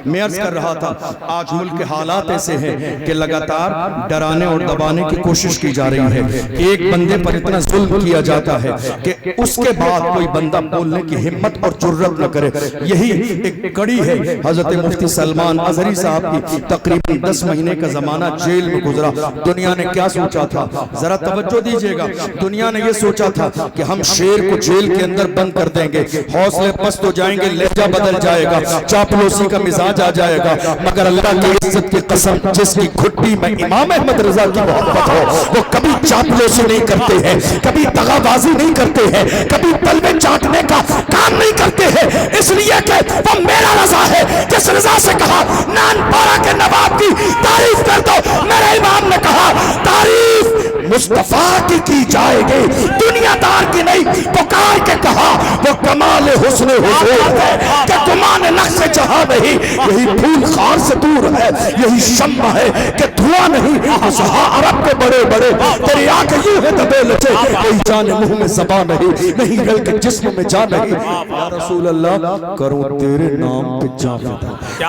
میں عرض کر رہا تھا آج ملک کے حالات ایسے ہیں کہ لگاتار ڈرانے اور دبانے کی کوشش کی جا رہی ہے. ایک بندے پر اتنا ظلم کیا جاتا ہے کہ اس کے بعد کوئی بندہ بولنے کی ہمت اور جرت نہ کرے. یہی ایک کڑی ہے. حضرت مفتی سلمان ازہری صاحب کی تقریباً 10 مہینے کا زمانہ جیل میں گزرا. دنیا نے کیا سوچا تھا؟ ذرا توجہ دیجئے گا. دنیا نے یہ سوچا تھا کہ ہم شیر کو جیل کے اندر بند کر دیں گے, حوصلے پست ہو جائیں گے, لہجہ بدل جائے گا, چاپلوسی کا مزاج آ جائے گا. مگر اللہ کی عزت کی قسم, جس کی گھٹی میں امام احمد رضا کی محبت ہو, وہ کبھی چاپلوسی نہیں کرتے ہیں, کبھی دغابازی نہیں کرتے ہیں, کبھی تلوے چاٹنے کا کام نہیں کرتے ہیں. اس لیے کہ وہ میرا رضا ہے. جس رضا سے کہا نان پارا کے نواب کی تعریف کر دو, میرے امام نے کہا تعریف مصطفیٰ کی جائے گی, دنیا دار کی نہیں. پکار کے کہا وہ کمال حسن حضور ہے کہ گمان نقش جہاں نہیں. یہی پھول خار سے دور ہے, یہی شمع ہے کہ دھواں نہیں. اصحا عرب کے بڑے بڑے تیری آنکھ یوں ہے دبے لچے, کوئی جان منہ میں زبان نہیں, نہیں گل کے جسم میں جان نہیں. یا رسول اللہ کروں تیرے نام پہ جاں فدا,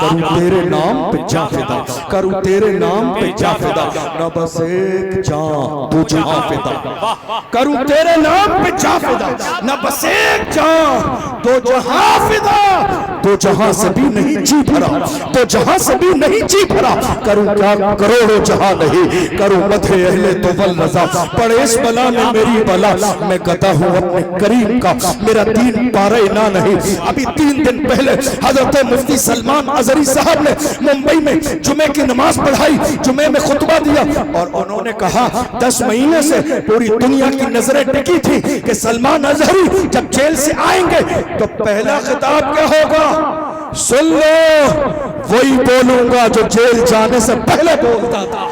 کروں تیرے نام پہ جاں فدا, کروں تیرے نام پہ جاں فدا, نہ بس ایک جاں دو جہاں فدا. کروں تیرے نام پہ جاں فدا, نہ بس ایک جاں دو جہاں فدا. دو جہاں سے بھی نہیں جی بھرا, دو جہاں سے بھی نہیں جی بھرا. کروں کیا کروڑوں جہاں نہیں, کروں مدح اہل طول رضا. پڑے اس بلا میں میری بلا, میں گدا ہوں اپنے کریم کا, میرا دین پارے نہ نہیں. ابھی 3 دن پہلے حضرت مفتی سلمان ازہری صاحب نے ممبئی میں جمعے کی نماز پڑھائی, جمعے میں خطبہ دیا, اور انہوں نے کہا 10 مہینے سے پوری دنیا کی نظریں ٹکی تھی کہ سلمان ازہری جب جیل سے آئیں گے تو پہلا خطاب کیا ہوگا؟ سن لو, وہی بولوں گا جو جیل جانے سے پہلے بولتا تھا.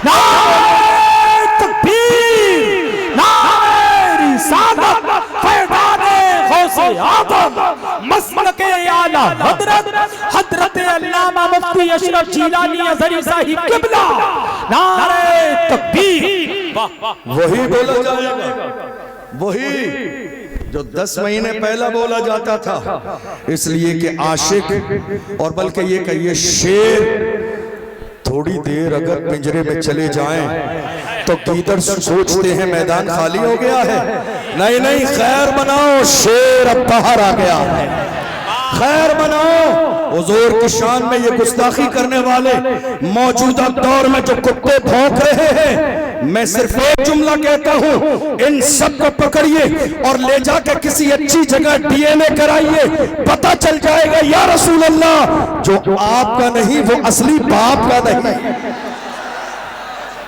نعرہ تکبیر, نعرہ رسالت, فیضان غوث آدم, مسلک اعلی حضرت حضرت علامہ مفتی اشرف جیلانی ازہری صاحب قبلہ. نعرہ تکبیر. وہی بولا جائے گا, وہی جو 10 مہینے پہلا بولا جاتا تھا. اس لیے کہ عاشق, اور بلکہ یہ کہ یہ شیر تھوڑی دیر اگر پنجرے میں چلے جائیں تو گیدڑ سوچتے ہیں میدان خالی ہو گیا ہے. نہیں نہیں, خیر مناؤ, شیر اب باہر آ گیا ہے. خیر مناؤ. حضور کی شان میں یہ گستاخی کرنے والے موجودہ دور میں جو کتے بھونک رہے ہیں, میں صرف ایک جملہ کہتا ہوں, ان سب کو پکڑیے اور لے جا کے کسی اچھی جگہ ڈی این اے کرائیے, پتہ چل جائے گا یا رسول اللہ جو آپ کا نہیں وہ اصلی باپ کا نہیں.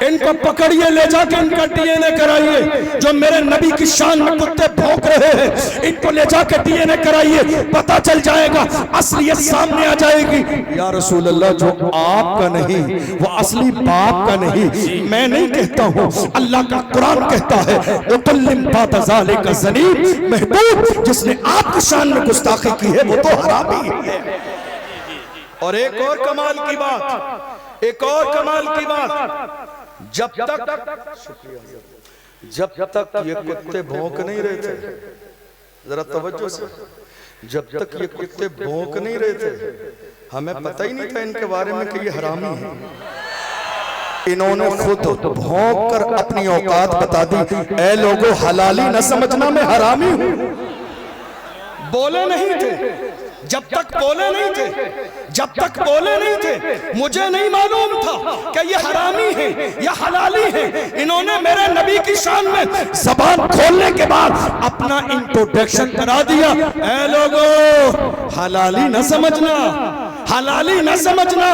ان کو پکڑیے, لے جا کے ان کا ڈی این اے کرائیے. جو میرے نبی کی شان میں کتے بھونک رہے ہیں, ان کو لے جا کے ڈی این اے کرائیے, پتہ چل جائے گا, اصلیت سامنے آ جائے گی. یا رسول اللہ جو آپ کا نہیں وہ اصلی باپ کا نہیں. میں نہیں کہتا ہوں, اللہ کا قرآن کہتا ہے, وَقُلِّمْ بَعْدَ ذَلِكَ زَنِيمٌ. محبوب جس نے آپ کی شان میں گستاخی کی ہے وہ تو حرامی ہے. اور ایک اور کمال کی بات, ایک اور کمال کی بات, جب تک یہ کتے بھونک نہیں رہے تھے, ذرا توجہ سے, جب تک یہ کتے بھونک نہیں رہے تھے ہمیں پتہ ہی نہیں تھا ان کے بارے میں کہ یہ حرامی ہیں. انہوں نے خود بھونک کر اپنی اوقات بتا دی. اے لوگو, حلالی نہ سمجھنا میں حرامی ہوں. بولے نہیں تھے, جب تک بولے نہیں تھے, جب تک بولے نہیں تھے مجھے نہیں معلوم تھا کہ یہ حرامی ہیں یا حلالی ہیں. انہوں نے میرے نبی کی شان میں زبان کھولنے کے بعد اپنا انٹروڈکشن کرا دیا. اے لوگو, حلالی نہ سمجھنا, حلالی نہ سمجھنا,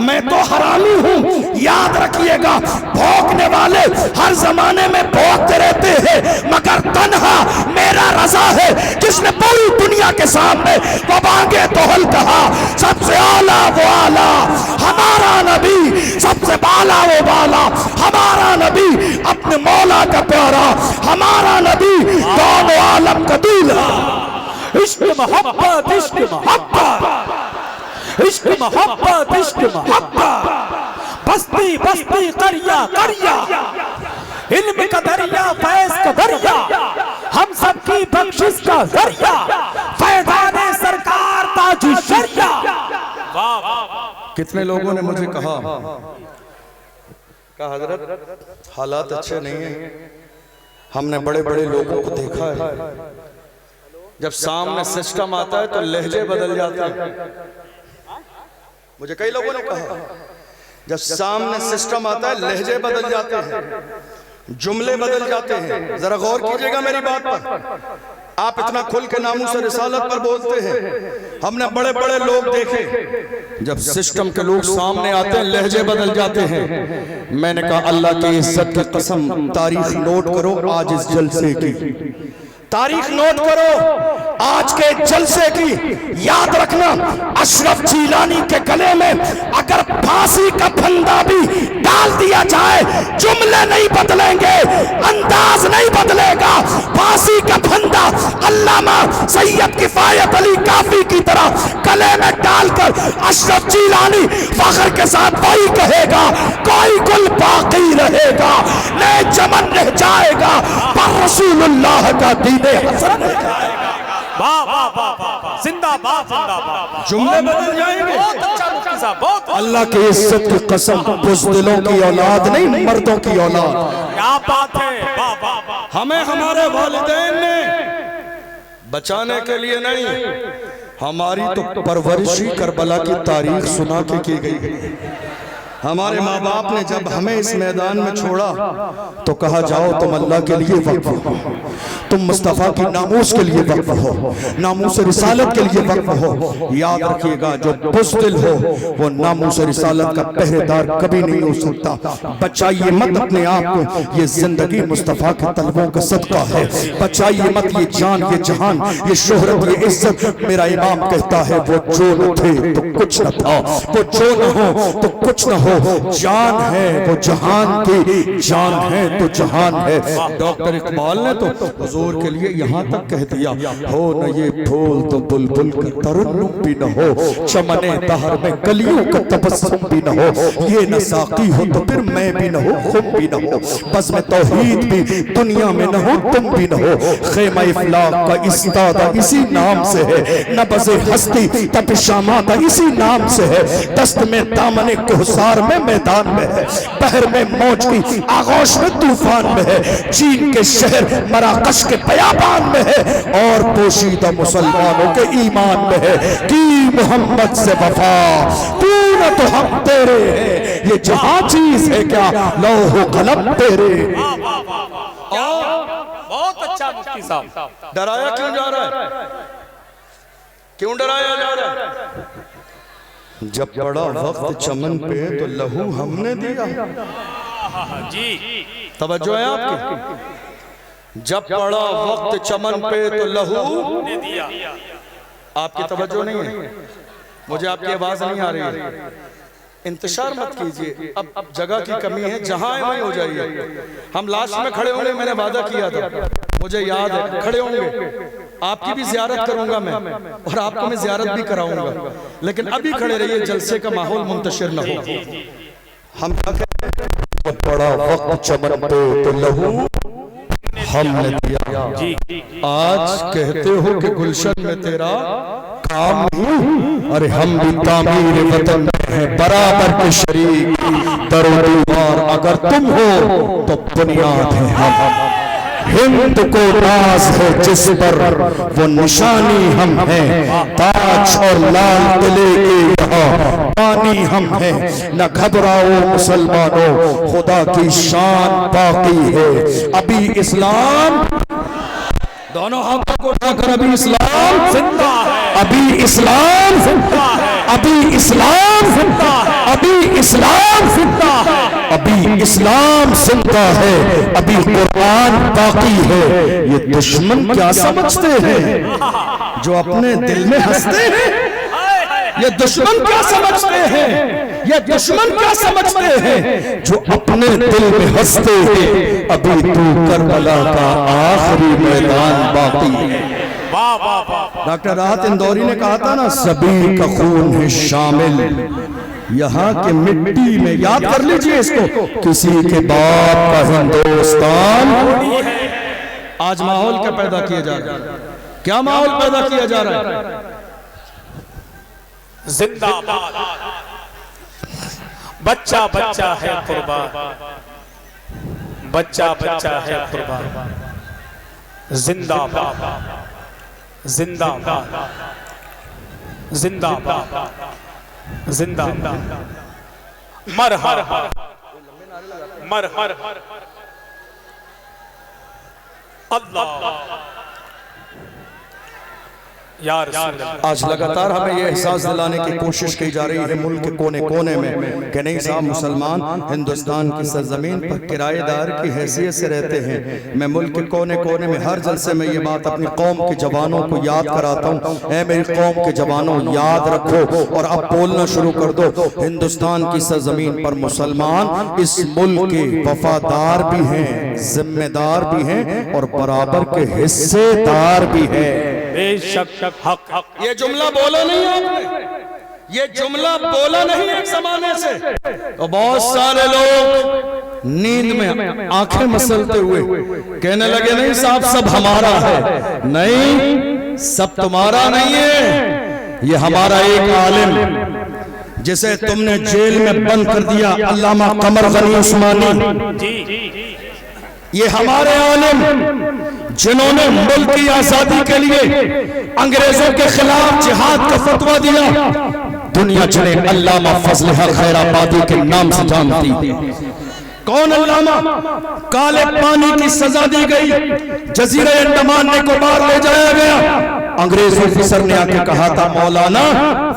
میں تو حرامی ہوں. یاد رکھیے گا, بھونکنے والے ہر زمانے میں بھونکتے رہتے ہیں, مگر تنہا میرا رضا ہے جس نے پوری دنیا کے سامنے وہ بانگے توہل کہا. سب سے اعلیٰ وہ اعلیٰ ہمارا نبی, سب سے بالا وہ بالا ہمارا نبی, اپنے مولا کا پیارا ہمارا نبی, کون و عالم کا دولہا. عشق محبت, عشق محبت, عشق محبت, عشق محبت. بستی بستی, قریہ قریہ, علم کا دریا, فیض کا دریا, ہم سب کی بخشش کا ذریعہ, فیضان سرکار تاج الشریعہ. کتنے لوگوں نے مجھے کہا حضرت حالات اچھے نہیں ہیں، ہم نے بڑے بڑے لوگوں کو دیکھا ہے، جب سامنے سسٹم آتا ہے تو لہجے بدل جاتے ہیں۔ مجھے کئی لوگوں نے کہا جب سامنے سسٹم آتا ہے لہجے بدل جاتے ہیں، جملے بدل جاتے ہیں۔ ذرا غور کیجئے گا میری بات پر، آپ اتنا کھل کے ناموس رسالت پر بولتے ہیں، ہم نے بڑے بڑے لوگ دیکھے، جب سسٹم کے لوگ سامنے آتے ہیں لہجے بدل جاتے ہیں۔ میں نے کہا اللہ کی عزت کی قسم، تاریخ نوٹ کرو آج اس جلسے کی، تاریخ نوٹ کرو آج کے جلسے کی، یاد رکھنا اشرف جیلانی کے گلے میں اگر پھانسی کا پھندا بھی ڈال دیا جائے جملے نہیں بدلیں گے، انداز نہیں بدلے گا۔ پھانسی کا پھندا علامہ سید کفایت علی کافی کی طرح گلے میں ڈال کر اشرف جیلانی فخر کے ساتھ وہی کہے گا، کوئی گل باقی رہے گا، نئے چمن رہ جائے گا، پر رسول اللہ کا دین حسن رہ جائے گا۔ زندہ باد زندہ باد، جملے بدل جائیں گے۔ بہت اچھا مفتی صاحب، بہت اللہ کی عزت کی قسم، بزدلوں کی اولاد نہیں، مردوں کی اولاد۔ کیا بات ہے، ہمیں ہمارے والدین نے بچانے کے لیے نہیں، ہماری تو پرورشی کربلا کی تاریخ سنا کے کی گئی۔ ہمارے ماں باپ نے جب ہمیں اس میدان میں چھوڑا تو کہا جاؤ تم اللہ کے لیے وقف ہو، تم مصطفیٰ کی ناموس کے لیے وقف ہو، ناموس رسالت کے لیے وقف ہو۔ یاد رکھیے گا جو بزدل ہو وہ ناموس رسالت کا پہرے دار کبھی نہیں ہو سکتا۔ بچائیے مت اپنے آپ کو، یہ زندگی مصطفیٰ کے طلبوں کا صدقہ ہے۔ بچائیے مت یہ جان، یہ جہان، یہ شہرت، یہ عزت۔ میرا امام کہتا ہے وہ جو نہ تھے تو کچھ نہ تھا، وہ جو نہ ہو تو کچھ نہ ہو، جان ہے وہ جہان کی، جان ہے تو جہان ہے۔ ڈاکٹر اقبال نے تو حضور کے لیے یہاں تک کہہ دیا، ہو نہ یہ پھول تو بلبل کا ترنم بھی نہ ہو، چمن دہر میں کلیوں کا تبسم بھی نہ ہو، یہ نہ ساقی ہو تو پھر میں بھی نہ ہو، خم بھی نہ ہو، بزم توحید بھی دنیا میں نہ ہو، تم بھی نہ ہو۔ خیمہ افلاق کا استادہ اسی نام سے ہے، نبض ہستی تپش آمادہ اسی نام سے ہے، دست میں دامن کوہسار میں میدان میں ہے، بحر میں موج کی آغوش میں طوفان میں ہے، چین کے شہر مراکش کے بیابان میں ہے، اور پوشیدہ مسلمانوں کے ایمان میں ہے۔ کی محمد سے وفا تو نہ تو ہم تیرے ہیں، یہ جہاں چیز ہے کیا لوح و قلم تیرے۔ بہت اچھا مفتی صاحب۔ ڈرایا کیوں جا رہا ہے؟ کیوں ڈرایا جا رہا ہے؟ جب پڑا وقت چمن پہ تو لہو ہم نے دیا۔ جی توجہ ہے آپ کی؟ جب پڑا وقت چمن پہ تو لہو نے دیا۔ آپ کی توجہ نہیں ہے، مجھے آپ کی آواز نہیں آ رہی ہے۔ انتشار مت کیجئے، اب جگہ کی کمی ہے، جہاں ہے وہیں ہو جائیے۔ ہم لاسٹ میں کھڑے ہوں گے، میں نے وعدہ کیا تھا، مجھے یاد ہے، کھڑے ہوں گے، آپ کی بھی زیارت کروں گا میں، اور آپ کو میں زیارت بھی کراؤں گا، لیکن ابھی کھڑے رہیے، جلسے کا ماحول منتشر نہ ہو۔ ہم کیا کہتے ہیں؟ جب پڑا وقت چمن پہ تو لہو ہم نے دیا۔ آج کہتے ہو کہ گلشن میں تیرا کام نہیں، ارے ہم بھی تعمیر وطن میں ہیں برابر کے شریک، در و دیوار اگر تم ہو تو بنیاد ہے ہم۔ ہند کو ناز ہے جس پر وہ نشانی ہم ہیں، تاج اور لال قلعے کے یہاں بانی ہم ہیں۔ نہ گھبراؤ مسلمانوں، خدا کی شان باقی ہے، ابھی اسلام، دونوں ہاتھوں کو اٹھا کر ابھی اسلام زندہ ہے، ابھی اسلام زندہ ہے، ابھی اسلام زندہ ہے، ابھی اسلام زندہ ہے، ابھی اسلام زندہ ہے، ابھی قرآن باقی ہے۔ یہ دشمن کیا سمجھتے ہیں جو اپنے دل میں ہنستے ہیں؟ یہ دشمن کیا سمجھتے ہیں؟ یہ دشمن کیا سمجھتے ہیں جو اپنے دل میں ہنستے ہیں؟ ابھی تو کربلا کا آخری میدان باقی ہے۔ ڈاکٹر راحت اندوری نے کہا تھا نا، سبھی کا خون ہے شامل یہاں کے مٹی میں، یاد کر لیجئے اس کو، کسی کے باپ کا ہندوستان۔ آج ماحول کیا پیدا کیا جا رہا ہے؟ کیا ماحول پیدا کیا جا رہا ہے؟ زندہ باد، بچہ بچہ ہے قربان، بچہ بچہ ہے قربان، زندہ باد زندہ باد زندہ باد زندہ باد، مرحبا مرحبا اللہ یا رسول اللہ۔ آج لگاتار ہمیں یہ احساس دلانے کی کوشش کی جا رہی ہے ملک کے کونے کونے میں کہ نہیں صاحب مسلمان ہندوستان کی سرزمین پر کرایہ دار کی حیثیت سے رہتے ہیں۔ میں ملک کے کونے کونے میں ہر جلسے میں یہ بات اپنی قوم کے جوانوں کو یاد کراتا ہوں، اے میری قوم کے جوانوں یاد رکھو اور اب بولنا شروع کر دو، ہندوستان کی سرزمین پر مسلمان اس ملک کے وفادار بھی ہیں، ذمہ دار بھی ہیں اور برابر کے حصے دار بھی ہیں۔ بے شک حق یہ جملہ بولا نہیں آپ نے، یہ جملہ بولا نہیں ایک زمانے سے، تو بہت سارے لوگ نیند میں آنکھیں مسلتے ہوئے کہنے لگے نہیں صاحب سب ہمارا ہے، نہیں سب تمہارا نہیں ہے، یہ ہمارا ایک عالم جسے تم نے جیل میں بند کر دیا، علامہ قمر غنی عثمانی، یہ ہمارے عالم جنہوں نے ملک کی آزادی کے لیے انگریزوں کے خلاف جہاد کا فتویٰ دیا، دنیا جنہیں علامہ فضل حق خیر آبادی کے نام سے جانتی۔ کون علامہ؟ کالے پانی کی سزا دی گئی، جزیرہ انڈمان نکوبار لے جایا گیا، انگریز آفیسر نے آ کے کہا تھا مولانا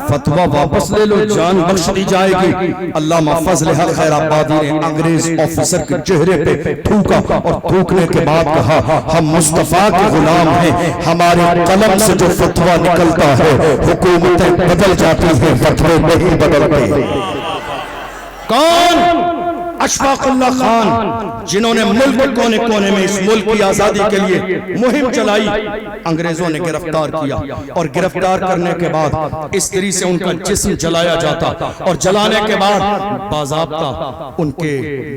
فتویٰ واپس لے لو جان بخش دی جائے گی، علامہ فضل حق خیر آبادی نے انگریز آفیسر کے چہرے پہ تھوکا اور تھوکنے کے بعد کہا ہم مصطفیٰ کے غلام ہیں، ہمارے قلم سے جو فتویٰ نکلتا ہے حکومتیں بدل جاتی ہیں، فتوے نہیں بدلتے۔ کون؟ اشفاق اللہ خان، جنہوں نے ملک کے کونے کونے میں اس ملک کی آزادی کے لیے مہم چلائی، انگریزوں نے گرفتار کیا اور گرفتار کرنے کے بعد استری سے ان کا جسم جلایا جاتا اور جلانے کے بعد باضابطہ ان کے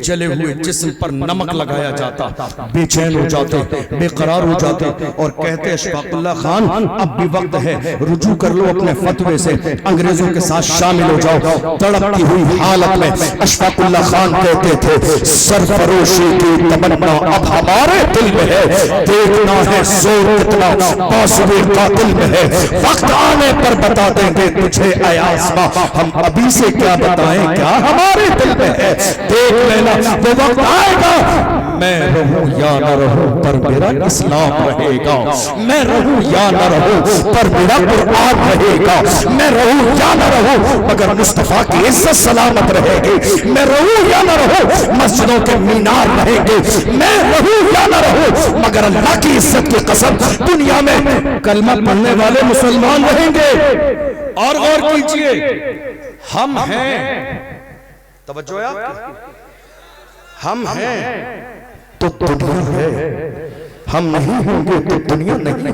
جلے ہوئے جسم پر نمک لگایا جاتا، بے چین ہو جاتے، بے قرار ہو جاتے اور کہتے اشفاق اللہ خان اب بھی وقت ہے، رجوع کر لو اپنے فتوے سے، انگریزوں کے ساتھ شامل ہو جاؤ۔ تڑپتی ہوئی حالت میں اشفاق اللہ خان کہتے تھے سرفروشی کی تمنا اب ہمارے دل میں ہے، دیکھنا ہے زور کتنا بازوئے قاتل میں ہے، وقت آنے پر بتا دیں گے تجھے اے آسماں، ہم ابھی سے کیا بتائیں کیا ہمارے دل میں ہے، دیکھ لینا وہ وقت آئے گا، میں رہوں یا نہ رہوں پر میرا اسلام رہے گا، میں رہوں یا نہ رہوں پر میرا قرآن رہے گا، میں رہوں یا نہ رہوں مگر مصطفیٰ کی عزت سلامت رہے گی، میں رہوں یا نہ رہوں مسجدوں کے مینار رہیں گے، میں رہوں یا نہ رہوں مگر اللہ کی عزت کی قسم دنیا میں کلمہ پڑھنے والے مسلمان رہیں گے۔ اور غور کیجئے ہم ہیں، توجہ ہے آپ کی، ہم ہیں تو دنیا ہے، ہم نہیں ہوں گے تو دنیا نہیں،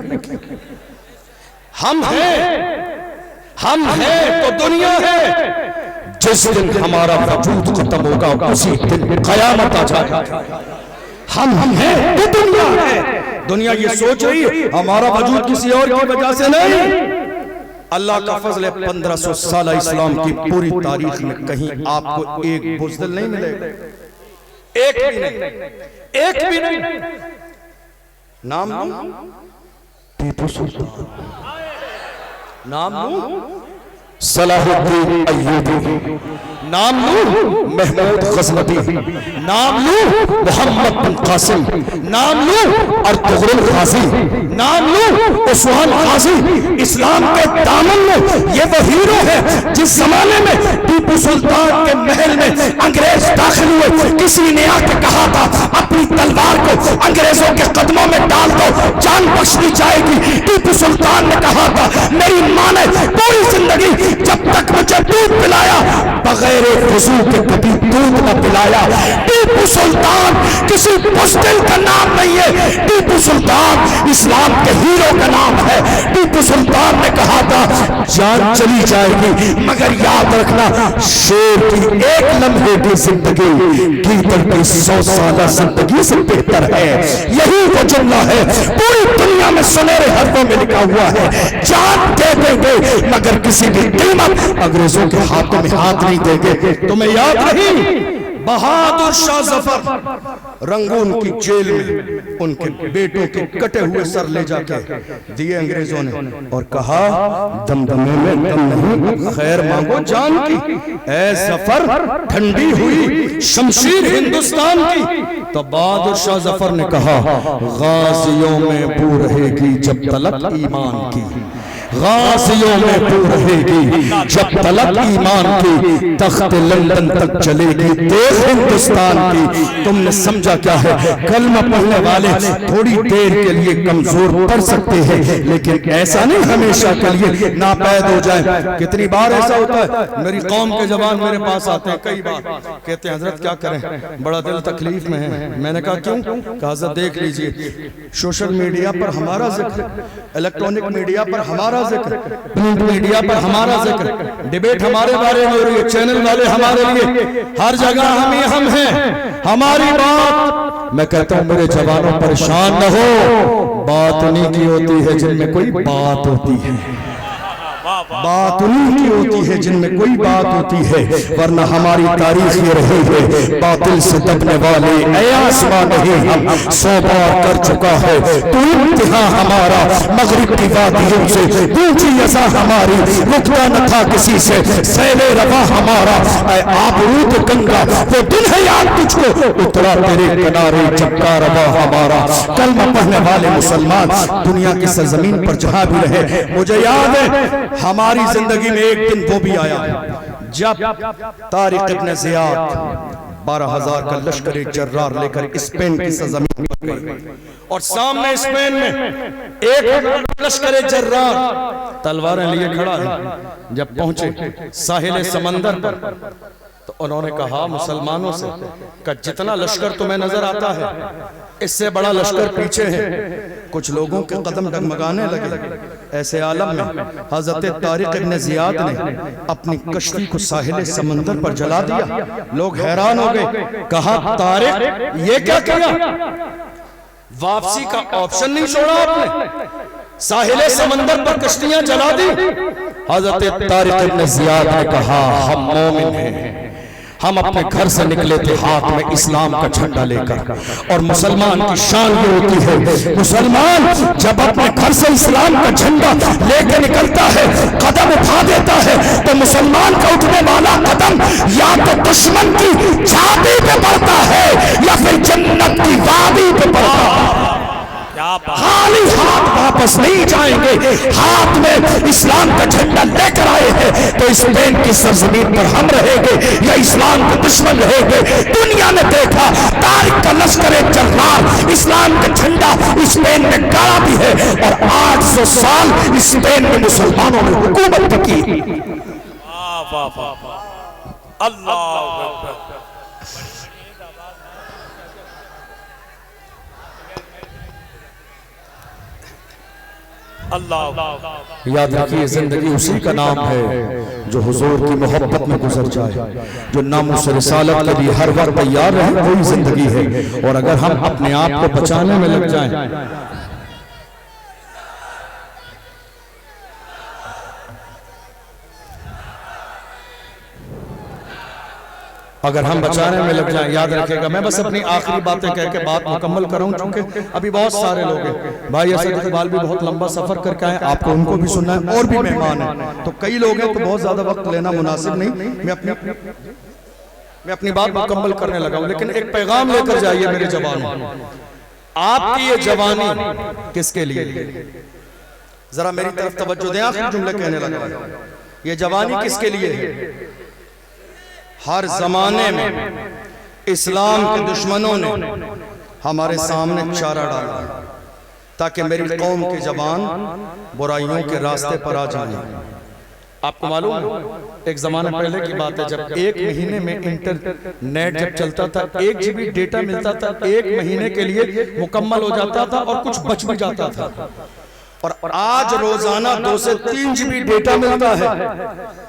ہم ہیں تو دنیا ہے، جس دن ہمارا وجود ختم ہوگا اسی دن قیامت آ جائے گا، ہم ہیں تو دنیا ہے، دنیا یہ سوچ رہی ہے ہمارا وجود کسی اور کی وجہ سے نہیں۔ اللہ کا فضل ہے 1500 سالہ اسلام کی پوری تاریخ میں کہیں آپ کو ایک بزدل نہیں ملے گا، ایک بھی نہیں، ایک بھی نہیں۔ نام لوں ٹیپو سلطان، نام لوں صلاح الدین ایوبی، نام لوں محمود غزنوی، نام لوں محمد بن قاسم، نام لوں ارطغرل غازی، نام لوں عثمان غازی۔ اسلام کے دامن میں یہ وہ ہیرو ہے جس زمانے میں ٹیپو سلطان کے محل میں انگریز داخل ہوئے، کسی نے آ کے کہا تھا اپنی تلوار کو انگریزوں کے قدموں میں ڈال دو جان بخش دی جائے گی۔ ٹیپو سلطان نے کہا تھا میری ماں نے پوری زندگی جب تک مجھے دودھ پلایا بغیر وضو کے کبھی دودھ نہ پلایا۔ ٹیپو سلطان کسی بزدل کا نام نہیں ہے، ٹیپو ٹیپو سلطان اسلام کے ہیرو کا نام ہے. ٹیپو سلطان نے کہا تھا جان چلی جائے گی مگر یاد رکھنا شیر کی ایک لمحے کی زندگی گیدڑ کی 100 سالہ زندگی سے بہتر ہے. یہی وہ جملہ ہے پوری دنیا میں سنہرے حرفوں میں لکھا ہوا ہے. جان دے دیں گے مگر کسی بھی قیمت انگریزوں کے ہاتھوں میں ہاتھ نہیں دیں گے. تمہیں یاد نہیں بہادر شاہ ظفر رنگون کی جیل میں ان کے بیٹوں کے کٹے ہوئے سر لے جا کے دیے انگریزوں نے اور کہا دمدمے میں دم نہیں خیر مانگو جان کی. اے ظفر ٹھنڈی ہوئی شمشیر ہندوستان کی. تو بہادر شاہ ظفر نے کہا غازیوں میں بو رہے گی جب تلک ایمان کی. غازیوں میں بو رہے گی جب تلک ایمان کی. تخت لندن تک چلے گی دیکھ ہندوستان کی. تم نے سمجھا کیا ہے کلمہ پڑھنے والے تھوڑی دیر کے لیے کمزور پڑھ سکتے ہیں لیکن ایسا نہیں ہمیشہ کے لیے ناپید ہو جائیں. کتنی بار ایسا ہوتا ہے میری قوم کے جوان میرے پاس آتے ہیں کئی بار کہتے ہیں حضرت کیا کریں بڑا دل تکلیف میں ہے. میں نے کہا کیوں؟ کہا حضرت دیکھ لیجئے سوشل میڈیا پر ہمارا ذکر, الیکٹرونک میڈیا پر ہمارا ذکر, پرنٹ میڈیا پر ہمارا ذکر, ڈیبیٹ ہمارے بارے میں ہو رہی ہے, چینل والے ہمارے لیے ہر جگہ ہم ہیں ہماری بات. میں کہتا ہوں میرے جوانوں پریشان نہ ہو. بات انہی کی ہوتی ہے جن میں کوئی بات ہوتی ہے. بات انہی کی ہوتی ہے جن میں کوئی بات ہوتی ہے ورنہ ہماری تاریخ یہ رہی ہے باطل سے دبنے والے اے آسمان نہیں ہم 100 بار کر چکا ہے. تو امتحان ہمارا مغرب کی وادیوں سے اونچی یزا ہماری رکتا نہ تھا کسی سے سیل روا ہمارا. اے آبرود گنگا وہ دن ہے یاد تجھ کو اترا تیرے کنارے چپکا روا ہمارا. کلمہ پڑھنے والے مسلمان دنیا کی سرزمین پر جہاں بھی رہے مجھے یاد ہے ہماری زندگی میں ایک دن وہ بھی آیا جب طارق ابن زیاد 12,000 کا لشکر جرار لے کر اسپین کی سرزمین پر گئے اور سامنے اسپین میں ایک لشکر جرار تلواریں لیے کھڑا ہے. جب پہنچے ساحل سمندر پر تو انہوں نے کہا مسلمانوں سے کہ جتنا لشکر تمہیں نظر آتا ہے اس سے بڑا لشکر پیچھے ہے. کچھ لوگوں کے قدم ڈگمگانے لگے. ایسے عالم میں حضرت طارق ابن زیاد نے اپنی کشتی کو ساحل سمندر پر جلا دیا. لوگ حیران ہو گئے. کہا طارق یہ کیا کیا؟ واپسی کا آپشن نہیں چھوڑا آپ نے, ساحل سمندر پر کشتیاں جلا دی. حضرت طارق ابن زیاد نے کہا ہم مومن ہیں, ہم اپنے گھر سے نکلے تھے ہاتھ میں اسلام کا جھنڈا لے کر اور مسلمان کی شان یہ ہوتی ہے مسلمان جب اپنے گھر سے اسلام کا جھنڈا لے کے نکلتا ہے قدم اٹھا دیتا ہے تو مسلمان کا اٹھنے والا قدم یا تو دشمن کی چھاتی پہ پڑتا ہے یا پھر جنت کی وادی پہ پڑتا ہے. خالی ہاتھ واپس نہیں جائیں گے. ہاتھ میں اسلام کا جھنڈا لے کر آئے ہیں تو اسپین کی سرزمین پر ہم رہیں گے یا اسلام کے دشمن رہیں گے. دنیا نے دیکھا طارق کا لشکر جرار اسلام کا جھنڈا اسپین میں گاڑا بھی ہے اور 800 سال اسپین میں مسلمانوں نے حکومت کی. اللہ اللہ. یاد رکھیے زندگی اسی کا نام ہے جو حضور کی محبت میں گزر جائے, جو ناموس رسالت کے لیے ہر وقت تیار رہے وہی زندگی ہے. اور اگر ہم اپنے آپ کو بچانے میں لگ جائیں اگر ہم بچانے میں لگ جائیں یاد رکھے گا. میں بس اپنی آخری باتیں کہہ کے بات مکمل کروں چونکہ ابھی بہت سارے لوگ ہیں. بھائی اسد اقبال بھی بہت لمبا سفر کر کے آئے, آپ کو ان کو بھی سننا ہے اور بھی مہمان ہیں تو کئی لوگ ہیں تو بہت زیادہ وقت لینا مناسب نہیں. میں اپنی بات مکمل کرنے لگا ہوں لیکن ایک پیغام لے کر جائیے میرے جوانوں. آپ کی یہ جوانی کس کے لیے؟ ذرا میری طرف توجہ دیں. آخری جملے کہنے لگا یہ جوانی کس کے لیے ہے؟ ہر زمانے میں اسلام کے دشمنوں نے ہمارے سامنے چارہ ڈالا تاکہ میری قوم کے جوان برائیوں کے راستے پر آ جائیں. آپ کو معلوم ہے ایک زمانہ پہلے کی بات ہے جب ایک مہینے میں انٹرنیٹ جب چلتا تھا 1 GB ڈیٹا ملتا تھا 1 مہینے کے لیے مکمل ہو جاتا تھا اور کچھ بچ بھی جاتا تھا، اور آج روزانہ 2 سے 3 GB ڈیٹا ملتا ہے،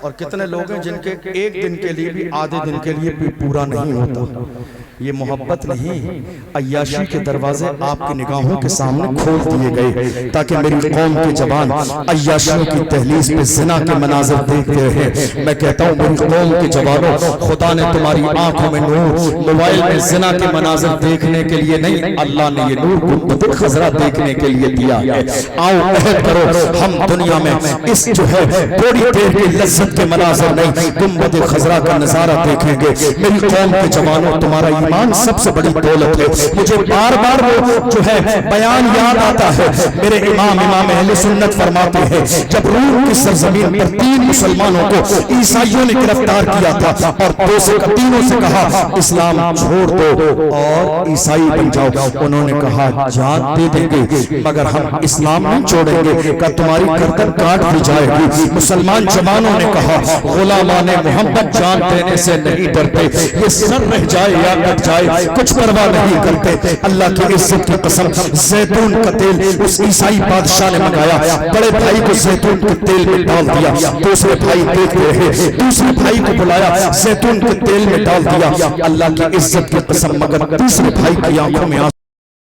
اور کتنے لوگ ہیں جن کے ایک دن کے لیے بھی آدھے دن کے لیے بھی پورا نہیں ہوتا۔ یہ محبت نہیں، عیاشی کے دروازے آپ کی نگاہوں کے سامنے کھول دیے گئے تاکہ میری قوم کی زبان عیاشیوں کی دہلیز پہ زنا کے مناظر دیکھتے رہے۔ میں کہتا ہوں میری قوم کے جوانوں، خدا نے تمہاری آنکھوں میں نور موبائل میں زنا کے مناظر دیکھنے کے لیے نہیں، اللہ نے یہ نور گنبد خضرا دیکھنے کے لیے دیا ہے۔ آؤ عہد کرو ہم دنیا میں اس جو ہے تھوڑی دیر کی لذت کے مناظر نہیں، گنبد خضرا کا نظارہ دیکھیں گے۔ میری قوم کے جوانوں، تمہارا ایمان سب سے بڑی دولت ہے۔ مجھے بار بار وہ جو ہے بیان یاد آتا ہے، میرے امام اہل سنت فرماتے ہیں جب روم کی سرزمین پر 3 مسلمانوں کو عیسائیوں نے گرفتار کیا تھا اور 2 سے 3 سے کہا اسلام چھوڑ دو اور عیسائی بن جاؤ، انہوں نے کہا جان دے دیں گے مگر ہم اسلام نہیں چھوڑیں گے کہ تمہاری گردن کاٹ دی جائے گی۔ مسلمان جوانوں نے کہا غلامان محمد جان دینے سے نہیں ڈرتے، یہ سر رہ جائے یا کٹ جائے کچھ پرواہ نہیں کرتے۔ اللہ کی عزت کی قسم، زیتون کا تیل اس عیسائی بادشاہ نے منگایا، بڑے بھائی کو زیتون کے تیل میں ڈال دیا، دوسرے بھائی دیکھتے رہے، دوسرے بھائی کو بلایا، زیتون کے تیل میں ڈال دیا۔ اللہ کی عزت کی قسم مگر تیسرے بھائی کی آنکھوں میں